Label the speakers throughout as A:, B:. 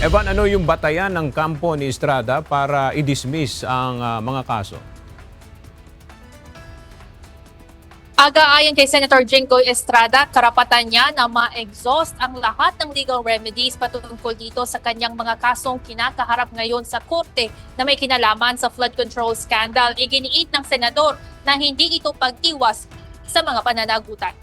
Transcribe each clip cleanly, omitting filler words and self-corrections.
A: Evan, ano yung batayan ng kampo ni Estrada para i-dismiss ang mga kaso?
B: Ayon kay Senator Jinggoy Estrada, karapatan niya na ma-exhaust ang lahat ng legal remedies patungkol dito sa kanyang mga kasong kinakaharap ngayon sa korte na may kinalaman sa flood control scandal. Iginiit ng senador na hindi ito pag-iwas sa mga pananagutan.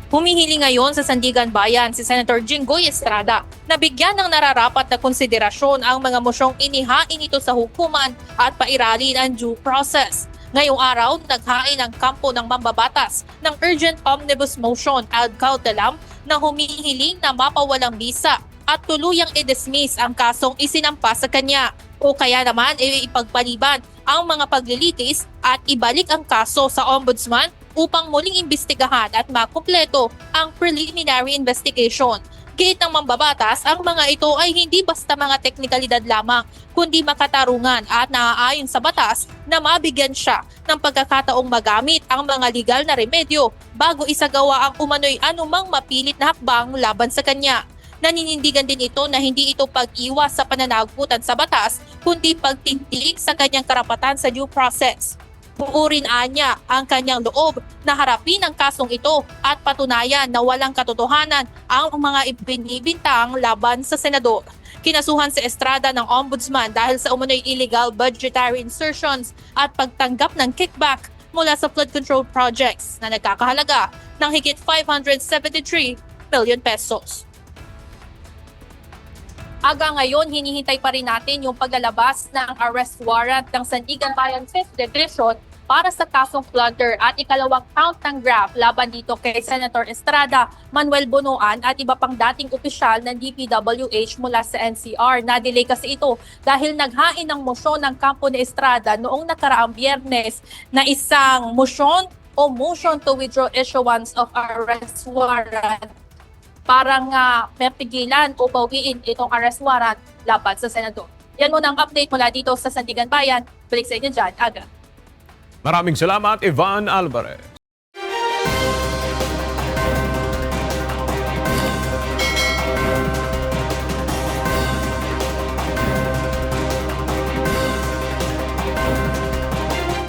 B: Humihiling ngayon sa Sandigan Bayan si Senator Jinggoy Estrada na bigyan ng nararapat na konsiderasyon ang mga mosyong inihain ito sa hukuman at pairalin ang due process. Ngayong araw, naghain ang kampo ng mambabatas ng Urgent Omnibus Motion ad cautelam na humihiling na mapawalang bisa at tuluyang i-dismiss ang kasong isinampa sa kanya o kaya naman ipagpaliban ang mga paglilitis at ibalik ang kaso sa Ombudsman upang muling imbestigahan at makumpleto ang preliminary investigation. Gate ng mambabatas, ang mga ito ay hindi basta mga teknikalidad lamang, kundi makatarungan at naaayon sa batas na mabigyan siya ng pagkakataong magamit ang mga legal na remedyo bago isagawa ang umano'y anumang mapilit na hakbang laban sa kanya. Naninindigan din ito na hindi ito pag-iwas sa pananagutan sa batas, kundi pagtintig sa kanyang karapatan sa due process. Buurin niya ang kanyang loob na harapin ang kasong ito at patunayan na walang katotohanan ang mga ibinibintang laban sa senador. Kinasuhan si Estrada ng Ombudsman dahil sa umano'y illegal budgetary insertions at pagtanggap ng kickback mula sa flood control projects na nagkakahalaga ng higit 573 million pesos. Ngayon, hinihintay pa rin natin yung paglalabas ng arrest warrant ng Sandigan Bayan 5th Division para sa kasong floodder at ikalawang count ng graft laban dito kay Senator Estrada, Manuel Bonoan at iba pang dating opisyal ng DPWH mula sa NCR. Na-delay kasi ito dahil naghain ng motion ng kampo ni Estrada noong nakaraang Biyernes na isang motion o motion to withdraw issuance of arrest warrant para nga mapigilan o bawiin itong arrest warrant laban sa senador. Yan muna ang update mula dito sa Sandigan Bayan. Balik sa inyo dyan, Aga.
A: Maraming salamat, Ivan Alvarez.